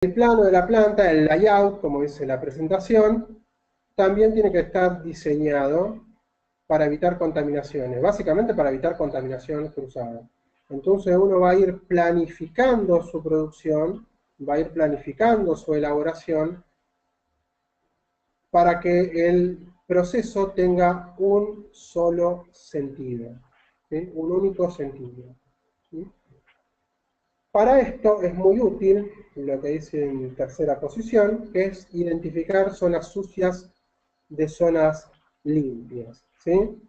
El plano de la planta, el layout, como dice la presentación, también tiene que estar diseñado para evitar contaminaciones, básicamente para evitar contaminación cruzada. Entonces uno va a ir planificando su producción, va a ir planificando su elaboración para que el proceso tenga un solo sentido, ¿sí? Un único sentido, ¿sí? Para esto es muy útil lo que dice en tercera posición, que es identificar zonas sucias de zonas limpias, ¿sí?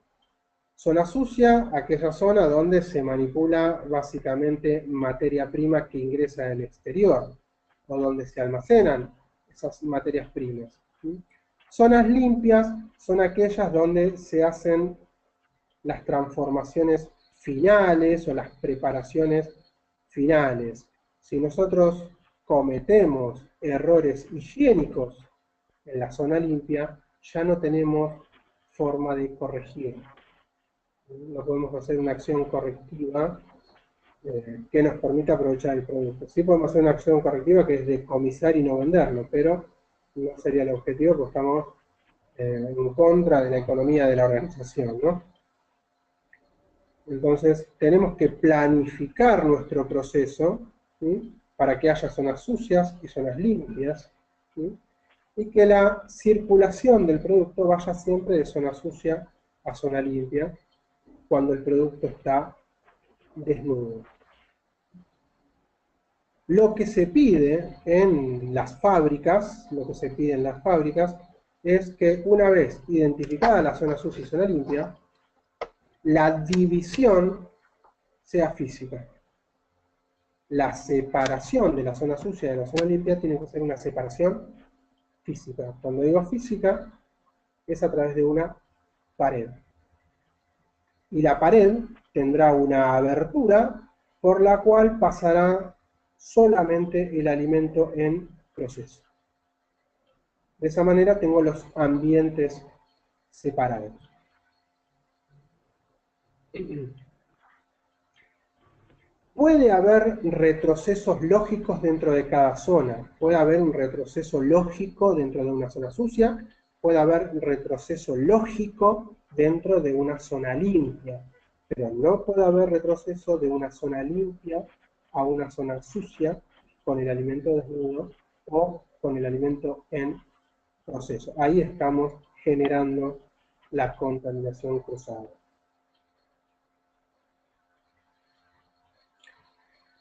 Zona sucia, aquella zona donde se manipula básicamente materia prima que ingresa del exterior, o donde se almacenan esas materias primas, ¿sí? Zonas limpias son aquellas donde se hacen las transformaciones finales o las preparaciones finales. Si nosotros cometemos errores higiénicos en la zona limpia, ya no tenemos forma de corregir. No podemos hacer una acción correctiva que nos permita aprovechar el producto. Sí podemos hacer una acción correctiva que es decomisar y no venderlo, pero no sería el objetivo porque estamos en contra de la economía de la organización, ¿no? Entonces, tenemos que planificar nuestro proceso, ¿sí? Para que haya zonas sucias y zonas limpias, ¿sí? Y que la circulación del producto vaya siempre de zona sucia a zona limpia cuando el producto está desnudo. Lo que se pide en las fábricas, es que una vez identificada la zona sucia y zona limpia, la división sea física. La separación de la zona sucia de la zona limpia tiene que ser una separación física. Cuando digo física, es a través de una pared. Y la pared tendrá una abertura por la cual pasará solamente el alimento en proceso. De esa manera tengo los ambientes separados. Puede haber retrocesos lógicos dentro de cada zona. Puede haber un retroceso lógico dentro de una zona sucia. Puede haber un retroceso lógico dentro de una zona limpia. Pero no puede haber retroceso de una zona limpia a una zona sucia con el alimento desnudo o con el alimento en proceso. Ahí estamos generando la contaminación cruzada.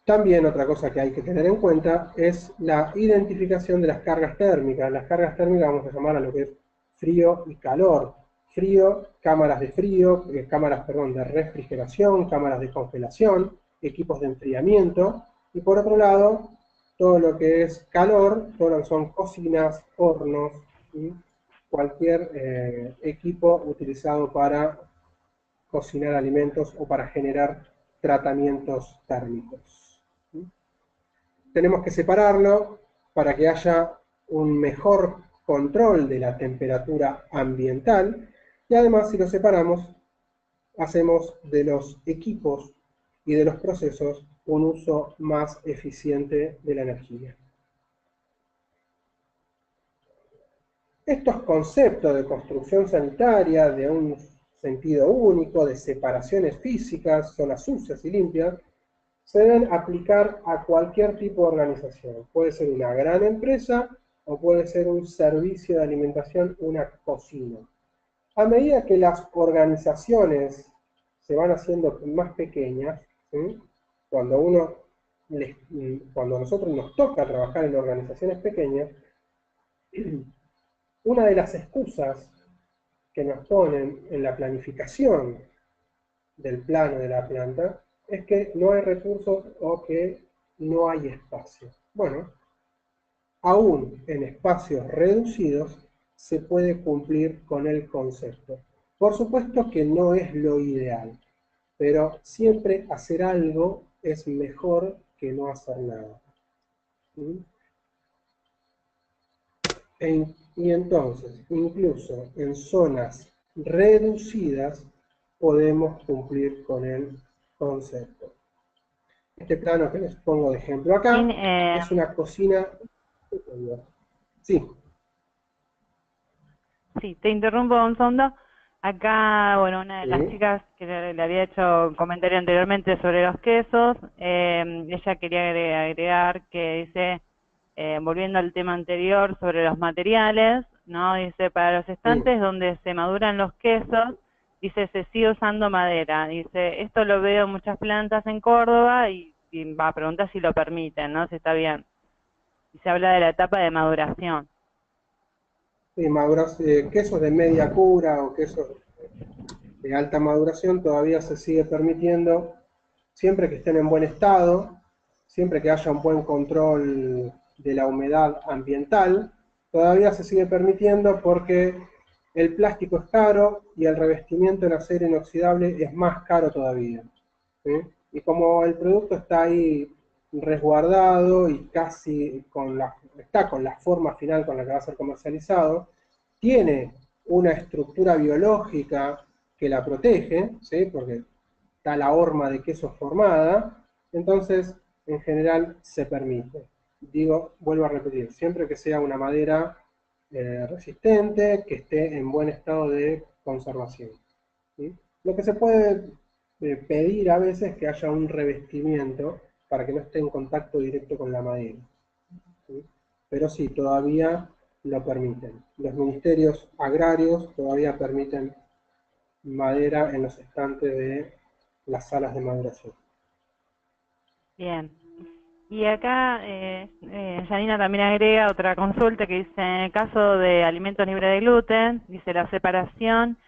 También otra cosa que hay que tener en cuenta es la identificación de las cargas térmicas. Las cargas térmicas vamos a llamar a lo que es frío y calor. Frío, cámaras de frío, de refrigeración, cámaras de congelación, equipos de enfriamiento. Y por otro lado, todo lo que es calor, todo lo que son cocinas, hornos, y cualquier equipo utilizado para cocinar alimentos o para generar tratamientos térmicos. Tenemos que separarlo para que haya un mejor control de la temperatura ambiental y además si lo separamos hacemos de los equipos y de los procesos un uso más eficiente de la energía. Estos conceptos de construcción sanitaria, de un sentido único, de separaciones físicas, zonas sucias y limpias, se deben aplicar a cualquier tipo de organización. Puede ser una gran empresa o puede ser un servicio de alimentación, una cocina. A medida que las organizaciones se van haciendo más pequeñas, ¿sí? cuando a nosotros nos toca trabajar en organizaciones pequeñas, una de las excusas que nos ponen en la planificación del plano de la planta es que no hay recursos o que no hay espacio. Bueno, aún en espacios reducidos se puede cumplir con el concepto. Por supuesto que no es lo ideal, pero siempre hacer algo es mejor que no hacer nada. Y entonces, incluso en zonas reducidas, podemos cumplir con el concepto. Este plano que les pongo de ejemplo acá es una cocina. Sí. Sí, te interrumpo un segundo. Acá, bueno, una de las Sí. chicas que le había hecho un comentario anteriormente sobre los quesos, ella quería agregar que dice, volviendo al tema anterior sobre los materiales, ¿no? Dice, para los Sí. estantes donde se maduran los quesos, dice, se sigue usando madera. Dice, esto lo veo en muchas plantas en Córdoba y va a preguntar si lo permiten, ¿no? Si está bien. Y se habla de la etapa de maduración. Sí, quesos de media cura o quesos de alta maduración todavía se sigue permitiendo siempre que estén en buen estado, siempre que haya un buen control de la humedad ambiental, todavía se sigue permitiendo porque el plástico es caro y el revestimiento en acero inoxidable es más caro todavía. ¿Sí? Y como el producto está ahí resguardado y casi está con la forma final con la que va a ser comercializado, tiene una estructura biológica que la protege, ¿sí? Porque está la horma de queso formada, entonces en general se permite. Digo, vuelvo a repetir, siempre que sea una madera resistente, que esté en buen estado de conservación. ¿Sí? Lo que se puede pedir a veces es que haya un revestimiento para que no esté en contacto directo con la madera. ¿Sí? Pero sí, todavía lo permiten. Los ministerios agrarios todavía permiten madera en los estantes de las salas de maduración. Bien. Y acá Janina también agrega otra consulta que dice, en el caso de alimentos libres de gluten, dice la separación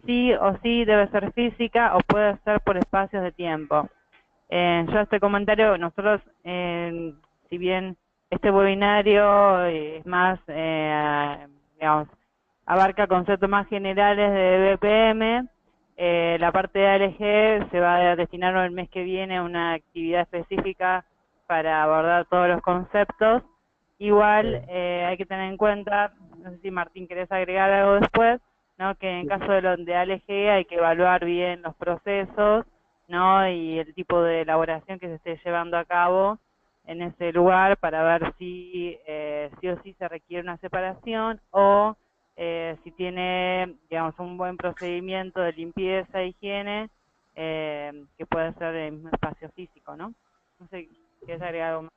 sí o sí debe ser física o puede ser por espacios de tiempo. Yo este comentario, nosotros, si bien este webinario es más, digamos, abarca conceptos más generales de BPM, la parte de ALG se va a destinar el mes que viene a una actividad específica para abordar todos los conceptos. Igual hay que tener en cuenta, no sé si Martín querés agregar algo después, ¿no? Que en caso de lo de ALG hay que evaluar bien los procesos, ¿no? Y el tipo de elaboración que se esté llevando a cabo en ese lugar para ver si sí o sí se requiere una separación o si tiene, digamos, un buen procedimiento de limpieza e higiene que puede ser en un espacio físico, ¿no? No sé, ¿quieres agregar algo más?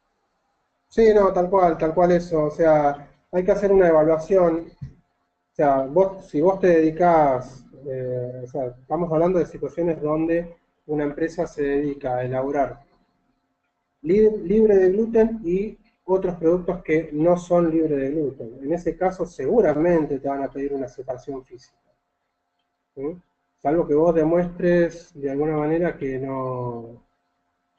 Sí, no, tal cual eso. O sea, hay que hacer una evaluación. O sea, si vos te dedicás, o sea, estamos hablando de situaciones donde una empresa se dedica a elaborar libre de gluten y otros productos que no son libres de gluten. En ese caso, seguramente te van a pedir una separación física. ¿Sí? Salvo que vos demuestres de alguna manera que no,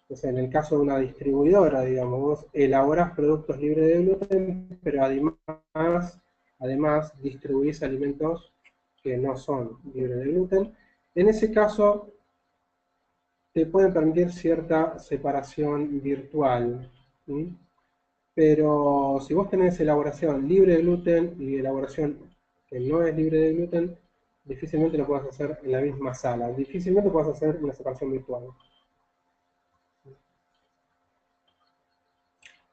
o sea, en el caso de una distribuidora, digamos, vos elaborás productos libres de gluten, pero además distribuís alimentos que no son libres de gluten. En ese caso, te pueden permitir cierta separación virtual. ¿Sí? Pero si vos tenés elaboración libre de gluten y elaboración que no es libre de gluten, difícilmente lo puedas hacer en la misma sala. Difícilmente puedas hacer una separación virtual.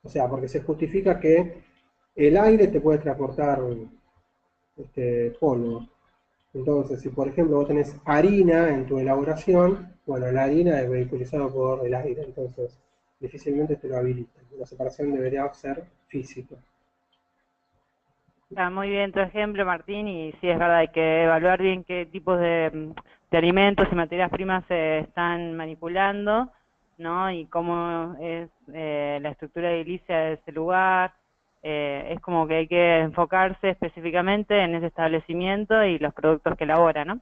O sea, porque se justifica que el aire te puede transportar polvo. Entonces, si por ejemplo vos tenés harina en tu elaboración, bueno, la harina es vehiculizada por el aire, entonces difícilmente te lo habilita. La separación debería ser física. Está muy bien tu ejemplo, Martín, y sí es verdad, hay que evaluar bien qué tipos de alimentos y materias primas se están manipulando, ¿no? Y cómo es la estructura edilicia de ese lugar. Es como que hay que enfocarse específicamente en ese establecimiento y los productos que elabora, ¿no?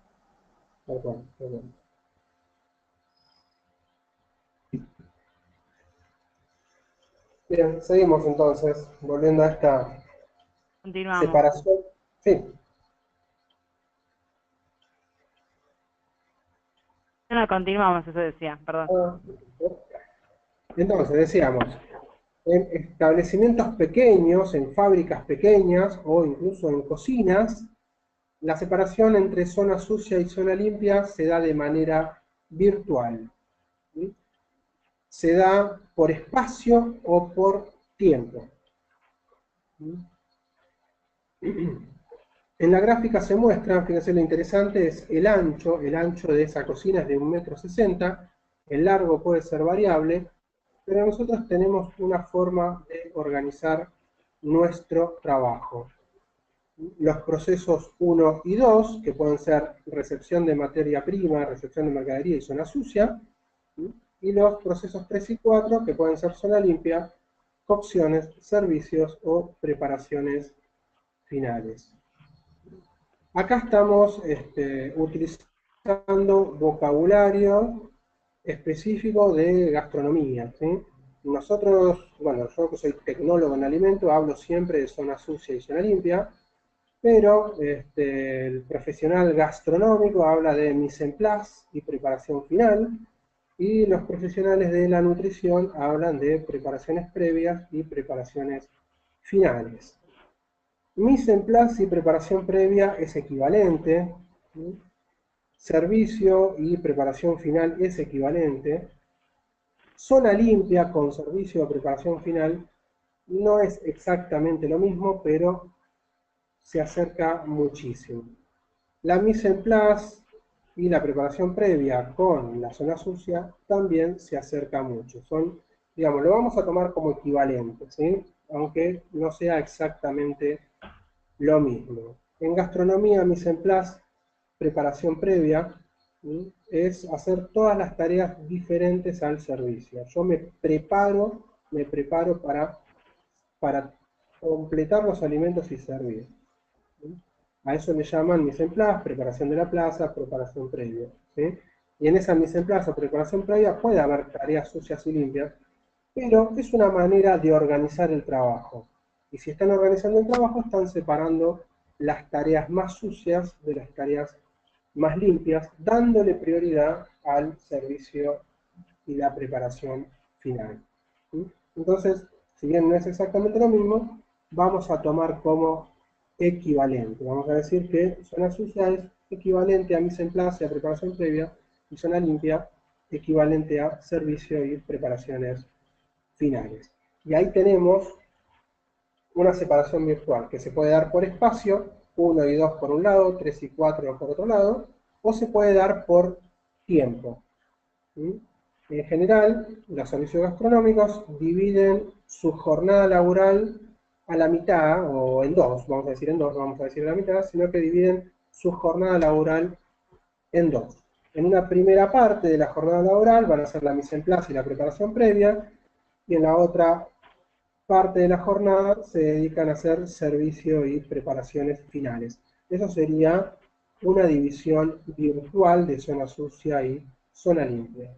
Tal cual, tal cual. Bien, seguimos entonces, volviendo a esta Continuamos. separación. Sí, No, continuamos, eso decía, perdón. ah, entonces decíamos, en establecimientos pequeños, en fábricas pequeñas o incluso en cocinas, la separación entre zona sucia y zona limpia se da de manera virtual. ¿Sí? Se da por espacio o por tiempo. En la gráfica se muestra, fíjense lo interesante, es el ancho de esa cocina es de 1,60 m, el largo puede ser variable, pero nosotros tenemos una forma de organizar nuestro trabajo. Los procesos 1 y 2, que pueden ser recepción de materia prima, recepción de mercadería y zona sucia, y los procesos 3 y 4, que pueden ser zona limpia, cocciones, servicios o preparaciones finales. Acá estamos utilizando vocabulario específico de gastronomía, ¿sí? Nosotros, bueno, yo que soy tecnólogo en alimentos, hablo siempre de zona sucia y zona limpia, pero el profesional gastronómico habla de mise en place y preparación final, y los profesionales de la nutrición hablan de preparaciones previas y preparaciones finales. Mise en place y preparación previa es equivalente, ¿sí? Servicio y preparación final es equivalente. Zona limpia con servicio o preparación final no es exactamente lo mismo, pero se acerca muchísimo. La mise en place y la preparación previa con la zona sucia también se acerca mucho. Son, digamos, lo vamos a tomar como equivalente, ¿sí? Aunque no sea exactamente lo mismo. En gastronomía, mise en place, preparación previa, ¿sí? Es hacer todas las tareas diferentes al servicio. Yo me preparo para completar los alimentos y servir. ¿Sí? A eso le llaman mise en place, preparación de la plaza, preparación previa, ¿sí? Y en esa mise en place o preparación previa puede haber tareas sucias y limpias, pero es una manera de organizar el trabajo. Y si están organizando el trabajo, están separando las tareas más sucias de las tareas más limpias, dándole prioridad al servicio y la preparación final. ¿Sí? Entonces, si bien no es exactamente lo mismo, vamos a tomar como equivalente. Vamos a decir que zona sucia es equivalente a mise en place, a preparación previa, y zona limpia equivalente a servicio y preparaciones finales. Y ahí tenemos una separación virtual que se puede dar por espacio, 1 y 2 por un lado, 3 y 4 por otro lado, o se puede dar por tiempo. ¿Sí? En general, los servicios gastronómicos dividen su jornada laboral a la mitad, o en dos, vamos a decir en dos, no vamos a decir a la mitad, sino que dividen su jornada laboral en dos. En una primera parte de la jornada laboral van a ser la mise en place y la preparación previa, y en la otra parte de la jornada se dedican a hacer servicio y preparaciones finales. Eso sería una división virtual de zona sucia y zona limpia.